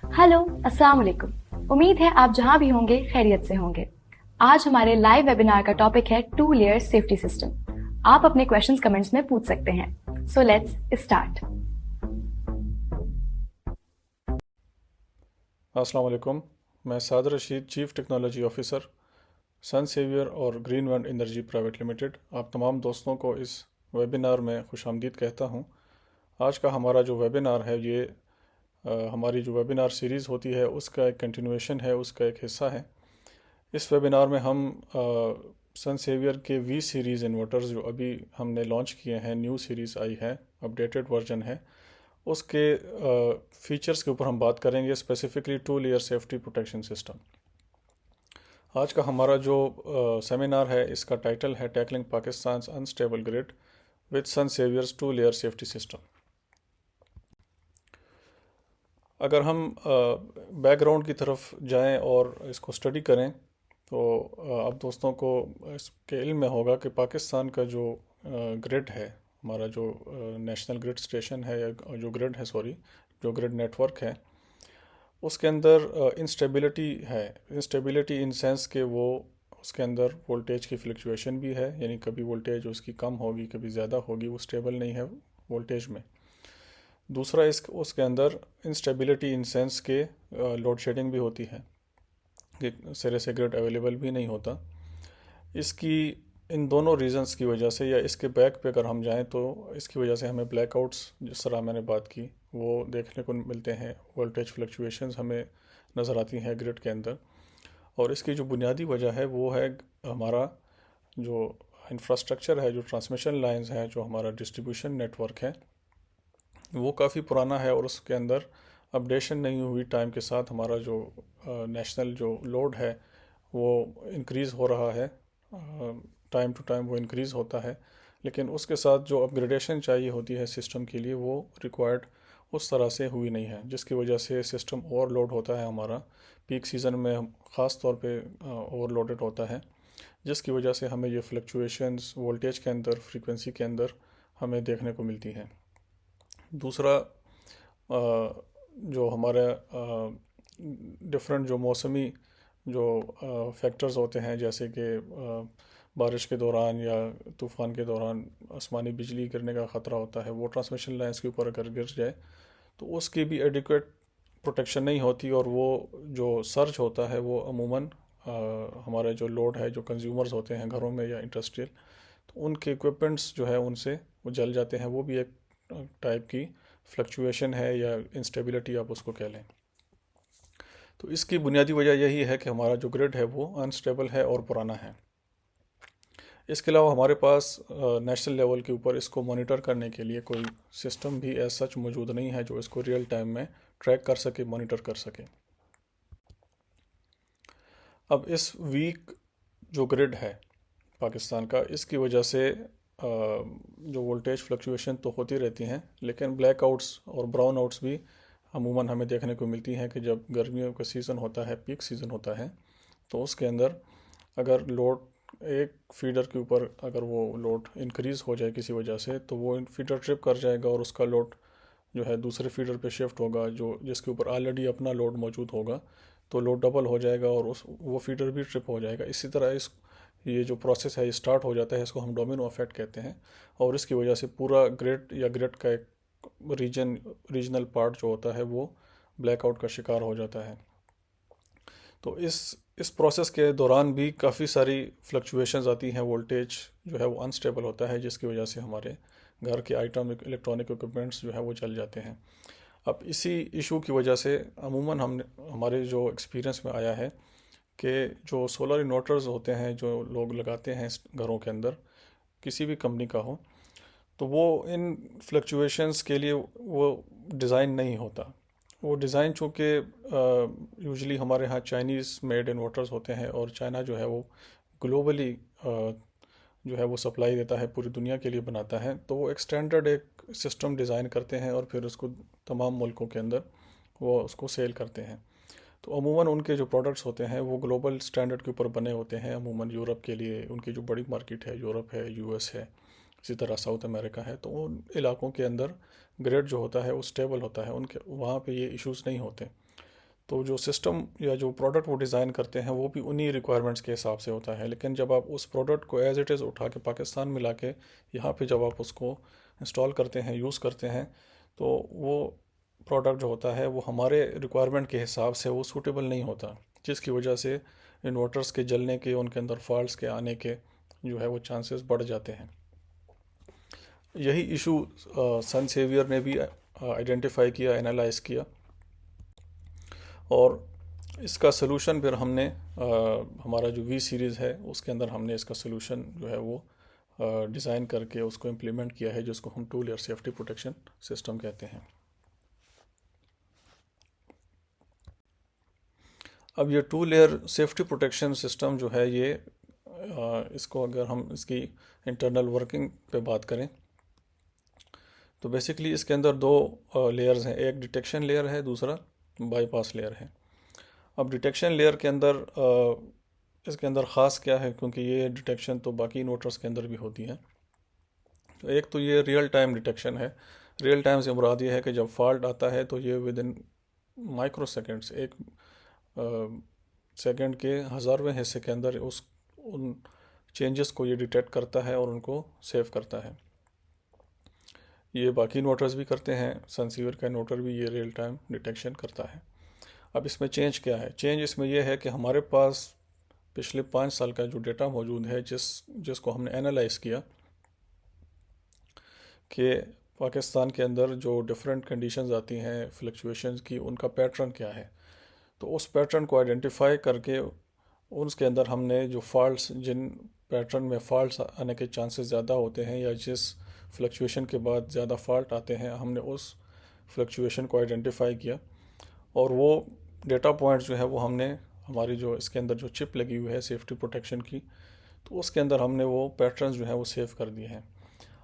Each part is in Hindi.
हेलो, अस्सलाम वालेकुम। उम्मीद है आप जहां भी होंगे खैरियत से होंगे। आज हमारे लाइव वेबिनार का टॉपिक है टू लेयर सेफ्टी सिस्टम। आप अपने क्वेश्चंस कमेंट्स में पूछ सकते हैं। So let's start. अस्सलाम वालेकुम। मैं साद रशीद, चीफ़ टेक्नोलॉजी ऑफिसर, सन सेवियर और green wand energy private limited, आप तमाम दोस्तों को इस वेबिनार में खुशामदीद कहता हूँ। आज का हमारा जो वेबिनार है ये हमारी जो वेबिनार सीरीज़ होती है उसका एक कंटिन्यूएशन है, उसका एक हिस्सा है। इस वेबिनार में हम सन सेवियर के वी सीरीज़ इन्वर्टर्स जो अभी हमने लॉन्च किए हैं, न्यू सीरीज़ आई है, अपडेटेड वर्जन है, उसके फीचर्स के ऊपर हम बात करेंगे, specifically two layer safety protection system. आज का हमारा जो सेमिनार है इसका टाइटल है tackling Pakistan unstable grid with sun saviours two layer safety system. अगर हम बैकग्राउंड की तरफ जाएं और इसको स्टडी करें तो आप दोस्तों को इसके इल्म में होगा कि पाकिस्तान का जो ग्रिड है, हमारा जो नेशनल ग्रिड स्टेशन है या जो ग्रिड है, सॉरी, जो ग्रिड नेटवर्क है, उसके अंदर इंस्टेबिलिटी है। इंस्टेबिलिटी इन सेंस के वो उसके अंदर वोल्टेज की फ्लक्चुएशन भी है, यानी कभी वोल्टेज उसकी कम होगी, कभी ज़्यादा होगी, वो स्टेबल नहीं है वोल्टेज में। दूसरा, इस उसके अंदर इंस्टेबिलिटी इन सेंस के लोड शेडिंग भी होती है कि सिरे से ग्रिड अवेलेबल भी नहीं होता। इसकी इन दोनों रीजंस की वजह से या इसके बैक पे अगर हम जाएं तो इसकी वजह से हमें ब्लैकआउट्स, जिस तरह मैंने बात की, वो देखने को मिलते हैं। वोल्टेज फ्लक्चुएशंस हमें नज़र आती हैं ग्रिड के अंदर। और इसकी जो बुनियादी वजह है वो है हमारा जो इंफ्रास्ट्रक्चर है, जो ट्रांसमिशन लाइंस हैं, जो हमारा डिस्ट्रीब्यूशन नेटवर्क है, वो काफ़ी पुराना है और उसके अंदर अपडेशन नहीं हुई टाइम के साथ। हमारा जो नेशनल जो लोड है वो इंक्रीज़ हो रहा है, टाइम टू टाइम वो इंक्रीज़ होता है, लेकिन उसके साथ जो अपग्रेडेशन चाहिए होती है सिस्टम के लिए वो रिक्वायर्ड उस तरह से हुई नहीं है, जिसकी वजह से सिस्टम ओवरलोड होता है। हमारा पीक सीज़न में ख़ास तौर पे ओवरलोडेड होता है, जिसकी वजह से हमें ये फ्लक्चुएशंस वोल्टेज के अंदर, फ्रीक्वेंसी के अंदर हमें देखने को मिलती हैं। दूसरा, जो हमारे डिफरेंट जो मौसमी जो फैक्टर्स होते हैं, जैसे कि बारिश के दौरान या तूफ़ान के दौरान आसमानी बिजली गिरने का ख़तरा होता है, वो ट्रांसमिशन लाइंस के ऊपर अगर गिर जाए तो उसकी भी एडिक्वेट प्रोटेक्शन नहीं होती, और वो जो सर्ज होता है वो अमूमन हमारे जो लोड है, जो कंज्यूमर्स होते हैं घरों में या इंडस्ट्रियल, तो उनके इक्विपमेंट्स जो है उनसे वो जल जाते हैं। वो भी एक टाइप की फ्लक्चुएशन है या इंस्टेबिलिटी आप उसको कह लें। तो इसकी बुनियादी वजह यही है कि हमारा जो ग्रिड है वो अनस्टेबल है और पुराना है। इसके अलावा हमारे पास नेशनल लेवल के ऊपर इसको मॉनिटर करने के लिए कोई सिस्टम भी एज सच मौजूद नहीं है जो इसको रियल टाइम में ट्रैक कर सके, मॉनिटर कर सके। अब इस वीक जो ग्रिड है पाकिस्तान का, इसकी वजह से जो वोल्टेज फ्लक्चुएशन तो होती रहती हैं, लेकिन ब्लैकआउट्स और ब्राउन आउट्स भी अमूमन हमें देखने को मिलती हैं कि जब गर्मियों का सीज़न होता है, पीक सीज़न होता है, तो उसके अंदर अगर लोड एक फीडर के ऊपर अगर वो लोड इंक्रीज़ हो जाए किसी वजह से, तो वो फीडर ट्रिप कर जाएगा और उसका लोड जो है दूसरे फीडर पे शिफ्ट होगा, जो जिसके ऊपर ऑलरेडी अपना लोड मौजूद होगा, तो लोड डबल हो जाएगा और उस वो फीडर भी ट्रिप हो जाएगा। इसी तरह इस ये जो प्रोसेस है ये स्टार्ट हो जाता है, इसको हम डोमिनो इफेक्ट कहते हैं, और इसकी वजह से पूरा ग्रिड या ग्रिड का एक रीजनल पार्ट जो होता है वो ब्लैकआउट का शिकार हो जाता है। तो इस प्रोसेस के दौरान भी काफ़ी सारी फ्लक्चुएशंस आती हैं, वोल्टेज जो है वो अनस्टेबल होता है, जिसकी वजह से हमारे घर के आइटम, इलेक्ट्रॉनिक इक्विपमेंट्स जो है वो जल जाते हैं। अब इसी इशू की वजह से अमूमन हम हमारे जो एक्सपीरियंस में आया है कि जो सोलर इन्वर्टर्स होते हैं जो लोग लगाते हैं घरों के अंदर, किसी भी कंपनी का हो, तो वो इन फ्लक्चुएशंस के लिए वो डिज़ाइन नहीं होता। वो डिज़ाइन चूँकि यूजुअली हमारे यहाँ चाइनीज़ मेड इन्वर्टर्स होते हैं, और चाइना जो है वो ग्लोबली जो है वो सप्लाई देता है, पूरी दुनिया के लिए बनाता है, तो वो एक स्टैंडर्ड एक सिस्टम डिज़ाइन करते हैं और फिर उसको तमाम मुल्कों के अंदर वो उसको सेल करते हैं। तो अमूमन उनके जो प्रोडक्ट्स होते हैं वो ग्लोबल स्टैंडर्ड के ऊपर बने होते हैं। अमूमन यूरोप के लिए उनकी जो बड़ी मार्केट है, यूरोप है, यूएस है, इसी तरह साउथ अमेरिका है, तो उन इलाकों के अंदर ग्रेड जो होता है वो स्टेबल होता है, उनके वहाँ पे ये इश्यूज़ नहीं होते। तो जो सिस्टम या जो प्रोडक्ट वो डिज़ाइन करते हैं वो भी उन्हीं रिक्वायरमेंट्स के हिसाब से होता है। लेकिन जब आप उस प्रोडक्ट को एज इट इज़ उठा के पाकिस्तान में ला के यहाँ पर जब आप उसको इंस्टॉल करते हैं, यूज़ करते हैं, तो वो प्रोडक्ट जो होता है वो हमारे रिक्वायरमेंट के हिसाब से वो सूटेबल नहीं होता, जिसकी वजह से इन्वर्टर्स के जलने के, उनके अंदर फॉल्ट्स के आने के जो है वो चांसेस बढ़ जाते हैं। यही इशू सन सेवियर ने भी आइडेंटिफाई किया, एनालाइज किया, और इसका सलूशन फिर हमने हमारा जो वी सीरीज़ है उसके अंदर हमने इसका सलूशन जो है वो डिज़ाइन करके उसको इम्प्लीमेंट किया है, जिसको हम 2 लेयर सेफ्टी प्रोटेक्शन सिस्टम कहते हैं। अब ये 2 लेयर सेफ्टी प्रोटेक्शन सिस्टम जो है ये इसको अगर हम इसकी इंटरनल वर्किंग पे बात करें तो बेसिकली इसके अंदर 2 लेयर्स हैं, एक डिटेक्शन लेयर है, दूसरा बाईपास लेयर है। अब डिटेक्शन लेयर के अंदर इसके अंदर ख़ास क्या है, क्योंकि ये डिटेक्शन तो बाकी इन्वर्टर्स के अंदर भी होती है। तो एक तो ये रियल टाइम डिटेक्शन है। रियल टाइम से मुराद ये है कि जब फॉल्ट आता है तो ये विद इन माइक्रो सेकेंड्स, एक सेकंड के हज़ारवें हिस्से के अंदर उन चेंजेस को ये डिटेक्ट करता है और उनको सेव करता है। ये बाकी इन्वर्टर्स भी करते हैं, सनसीवर का इन्वर्टर भी ये रियल टाइम डिटेक्शन करता है। अब इसमें चेंज क्या है? चेंज इसमें यह है कि हमारे पास पिछले 5 साल का जो डेटा मौजूद है, जिसको हमने एनालाइज किया कि पाकिस्तान के अंदर जो डिफरेंट कंडीशंस आती हैं फ्लक्चुएशंस की, उनका पैटर्न क्या है। तो उस पैटर्न को आइडेंटिफाई करके उसके अंदर हमने जो फॉल्ट्स, जिन पैटर्न में फॉल्ट्स आने के चांसेस ज़्यादा होते हैं या जिस फ्लक्चुएशन के बाद ज़्यादा फॉल्ट आते हैं, हमने उस फ्लक्चुएशन को आइडेंटिफाई किया और वो डेटा पॉइंट्स जो है वो हमने हमारी जो इसके अंदर जो चिप लगी हुई है सेफ्टी प्रोटेक्शन की, तो उसके अंदर हमने वो पैटर्न्स जो है वो सेव कर दिए हैं।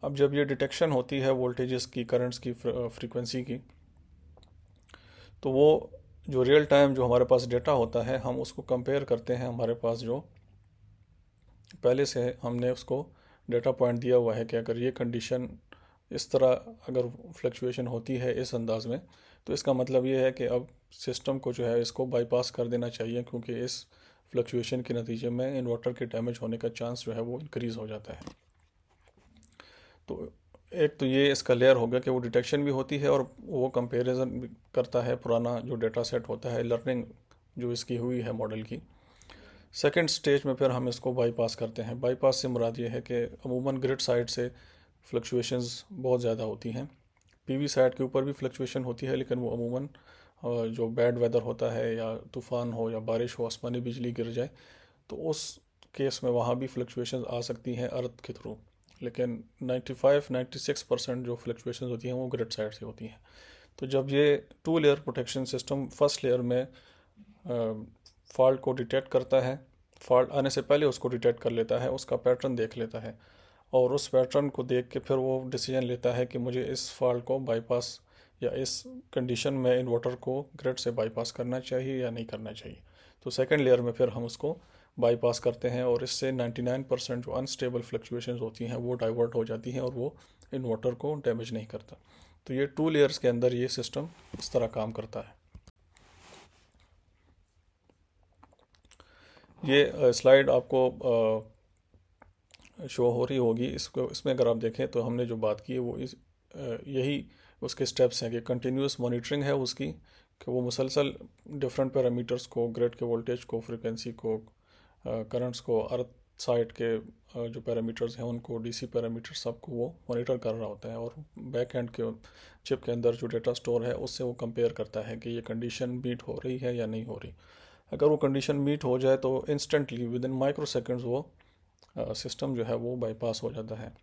अब जब ये डिटेक्शन होती है वोल्टेजेस की, करंट्स की, फ्रीक्वेंसी की, तो वो जो रियल टाइम जो हमारे पास डेटा होता है हम उसको कंपेयर करते हैं हमारे पास जो पहले से हमने उसको डेटा पॉइंट दिया हुआ है कि अगर ये कंडीशन इस तरह अगर फ्लक्चुएशन होती है इस अंदाज में, तो इसका मतलब ये है कि अब सिस्टम को जो है इसको बाईपास कर देना चाहिए, क्योंकि इस फ्लक्चुएशन के नतीजे में इन्वर्टर के डैमेज होने का चांस जो है वो इंक्रीज़ हो जाता है। तो एक तो ये इसका लेयर हो गया कि वो डिटेक्शन भी होती है और वो कंपैरिजन भी करता है पुराना जो डेटा सेट होता है, लर्निंग जो इसकी हुई है मॉडल की। सेकंड स्टेज में फिर हम इसको बाईपास करते हैं। बाईपास से मुराद ये है कि अमूमन ग्रिड साइड से फ्लक्चुएशंस बहुत ज़्यादा होती हैं, पीवी साइड के ऊपर भी फ्लक्चुएशन होती है, लेकिन वो अमूमन जो बैड वेदर होता है या तूफ़ान हो या बारिश हो, आसमानी बिजली गिर जाए, तो उस केस में वहाँ भी फ्लक्चुएशंस आ सकती हैं अर्थ के थ्रू। लेकिन 95-96% जो फ्लक्चुएशंस होती हैं वो ग्रिड साइड से होती हैं। तो जब ये 2 layer protection system first layer में फॉल्ट को डिटेक्ट करता है, फॉल्ट आने से पहले उसको डिटेक्ट कर लेता है, उसका पैटर्न देख लेता है और उस पैटर्न को देख के फिर वो डिसीजन लेता है कि मुझे इस फॉल्ट को बाईपास या इस कंडीशन में इन्वर्टर को ग्रिड से बाईपास करना चाहिए या नहीं करना चाहिए। तो सेकंड लेयर में फिर हम उसको बाईपास करते हैं और इससे 99% जो अनस्टेबल फ्लक्चुएशंस होती हैं वो डाइवर्ट हो जाती हैं और वो इन्वर्टर को डैमेज नहीं करता। तो ये 2 लेयर्स के अंदर ये सिस्टम इस तरह काम करता है। ये स्लाइड आपको शो हो रही होगी, इसमें अगर आप देखें तो हमने जो बात की है वो यही उसके स्टेप्स हैं कि कंटिन्यूस मॉनिटरिंग है उसकी, कि वो मुसलसल डिफरेंट पैरामीटर्स को, ग्रिड के वोल्टेज को, फ्रीक्वेंसी को, करंट्स को, अर्थ साइड के जो पैरामीटर्स हैं उनको, डीसी पैरामीटर्स सबको वो मॉनिटर कर रहा होता है और बैक एंड के चिप के अंदर जो डेटा स्टोर है उससे वो कंपेयर करता है कि ये कंडीशन मीट हो रही है या नहीं हो रही। अगर वो कंडीशन मीट हो जाए तो instantly with in micro seconds वो सिस्टम जो है वो बाईपास हो जाता है।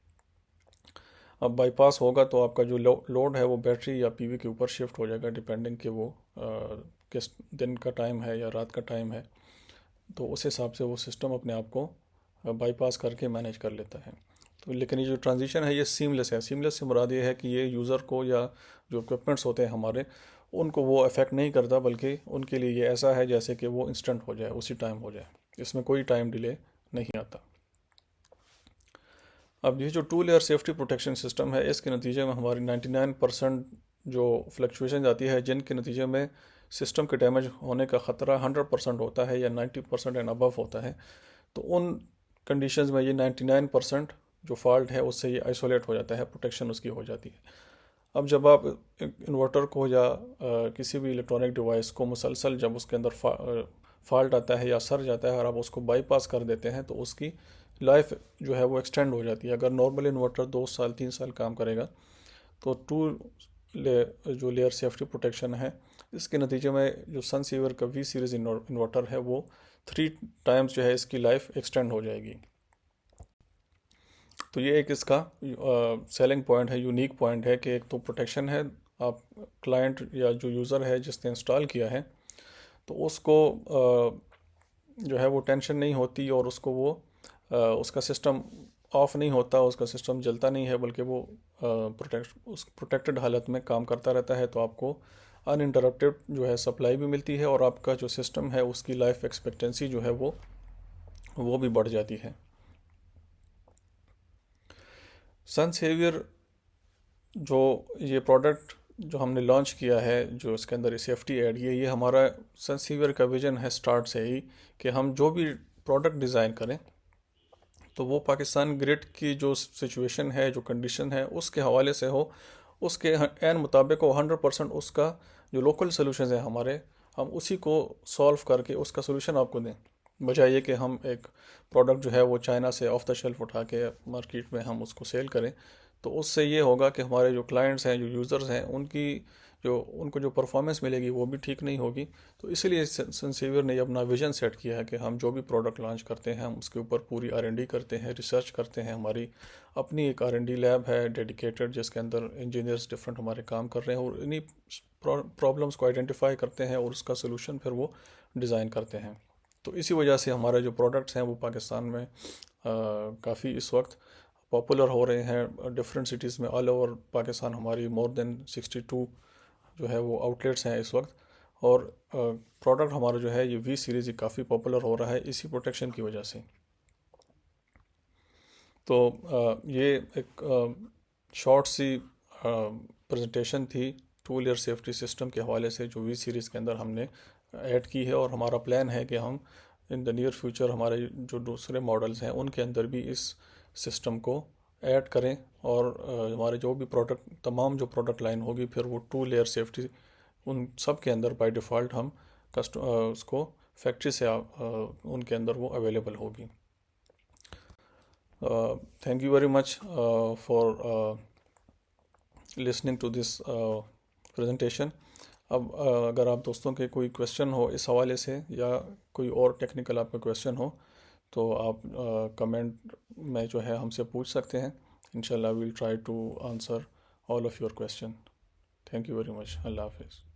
अब बाईपास होगा तो आपका जो लोड है वो बैटरी या पीवी के ऊपर शिफ्ट हो जाएगा, डिपेंडिंग कि वो किस दिन का टाइम है या रात का टाइम है, तो उस हिसाब से वो सिस्टम अपने आप को बाईपास करके मैनेज कर लेता है। तो लेकिन ये जो ट्रांजिशन है ये सीमलेस है। सीमलेस से मुराद ये है कि ये यूज़र को या जो इक्विपमेंट्स होते हैं हमारे, उनको वो अफेक्ट नहीं करता, बल्कि उनके लिए ये ऐसा है जैसे कि वो इंस्टेंट हो जाए, उसी टाइम हो जाए, इसमें कोई टाइम डिले नहीं आता। अब ये जो 2 लेयर सेफ्टी प्रोटेक्शन सिस्टम है, इसके नतीजे में हमारी 99% जो फ्लक्चुएशन आती है, जिनके नतीजे में सिस्टम के डैमेज होने का ख़तरा 100% होता है या 90% एंड अबव होता है, तो उन कंडीशंस में ये 99% जो फॉल्ट है उससे ये आइसोलेट हो जाता है, प्रोटेक्शन उसकी हो जाती है। अब जब आप इन्वर्टर को या किसी भी इलेक्ट्रॉनिक डिवाइस को मुसलसल जब उसके अंदर फॉल्ट आता है या सर जाता है और आप उसको बाईपास कर देते हैं, तो उसकी लाइफ जो है वो एक्सटेंड हो जाती है। अगर नॉर्मल इन्वर्टर 2 साल 3 साल काम करेगा, तो जो लेयर सेफ्टी प्रोटेक्शन है, इसके नतीजे में जो सनसीवर का वी सीरीज़ इन्वर्टर है वो 3 टाइम्स जो है इसकी लाइफ एक्सटेंड हो जाएगी। तो ये एक इसका सेलिंग पॉइंट है, यूनिक पॉइंट है कि एक तो प्रोटेक्शन है, आप क्लाइंट या जो यूज़र है जिसने इंस्टॉल किया है तो उसको जो है वो टेंशन नहीं होती और उसको वो उसका सिस्टम ऑफ नहीं होता, उसका सिस्टम जलता नहीं है, बल्कि वो प्रोटेक्टेड हालत में काम करता रहता है। तो आपको अनइंटरप्टेड जो है सप्लाई भी मिलती है और आपका जो सिस्टम है उसकी लाइफ एक्सपेक्टेंसी जो है वो भी बढ़ जाती है। सनसेवियर जो ये प्रोडक्ट जो हमने लॉन्च किया है, जो इसके अंदर सेफ्टी ऐड ये हमारा सनसेवियर का विजन है स्टार्ट से ही कि हम जो भी प्रोडक्ट डिज़ाइन करें तो वो पाकिस्तान ग्रिड की जो सिचुएशन है, जो कंडीशन है, उसके हवाले से हो, उसके एन मुताबिक हो, 100% उसका जो लोकल सोल्यूशन है हमारे, हम उसी को सॉल्व करके उसका सोल्यूशन आपको दें, बजाय ये कि हम एक प्रोडक्ट जो है वो चाइना से ऑफ द शेल्फ उठा के मार्केट में हम उसको सेल करें। तो उससे ये होगा कि हमारे जो क्लाइंट्स हैं, जो यूज़र्स हैं, उनको जो परफॉर्मेंस मिलेगी वो भी ठीक नहीं होगी। तो इसीलिए सनसेवियर ने अपना विजन सेट किया है कि हम जो भी प्रोडक्ट लॉन्च करते हैं हम उसके ऊपर पूरी R&D करते हैं, रिसर्च करते हैं। हमारी अपनी एक R&D लैब है डेडिकेटेड, जिसके अंदर इंजीनियर्स डिफरेंट हमारे काम कर रहे हैं और इन्हीं प्रॉब्लम्स को आइडेंटिफाई करते हैं और उसका सोल्यूशन फिर वो डिज़ाइन करते हैं। तो इसी वजह से हमारे जो प्रोडक्ट्स हैं वो पाकिस्तान में काफ़ी इस वक्त पॉपुलर हो रहे हैं। डिफरेंट सिटीज़ में ऑल ओवर पाकिस्तान हमारी मोर देन 62 जो है वो आउटलेट्स हैं इस वक्त, और प्रोडक्ट हमारा जो है ये वी सीरीज़ काफ़ी पॉपुलर हो रहा है इसी प्रोटेक्शन की वजह से। तो ये एक शॉर्ट सी प्रेजेंटेशन थी टू लेयर सेफ्टी सिस्टम के हवाले से जो वी सीरीज़ के अंदर हमने ऐड की है, और हमारा प्लान है कि हम इन द नियर फ्यूचर हमारे जो दूसरे मॉडल्स हैं उनके अंदर भी इस सिस्टम को ऐड करें, और हमारे जो भी प्रोडक्ट, तमाम जो प्रोडक्ट लाइन होगी फिर वो टू लेयर सेफ्टी उन सब के अंदर बाय डिफ़ॉल्ट हम उसको फैक्ट्री से उनके अंदर वो अवेलेबल होगी। Thank you very much for listening to this presentation. अब अगर आप दोस्तों के कोई क्वेश्चन हो इस हवाले से या कोई और टेक्निकल आपका क्वेश्चन हो तो आप कमेंट में जो है हमसे पूछ सकते हैं। इंशाल्लाह we will try to answer all of your question. Thank you very much. अल्लाह हाफिज़।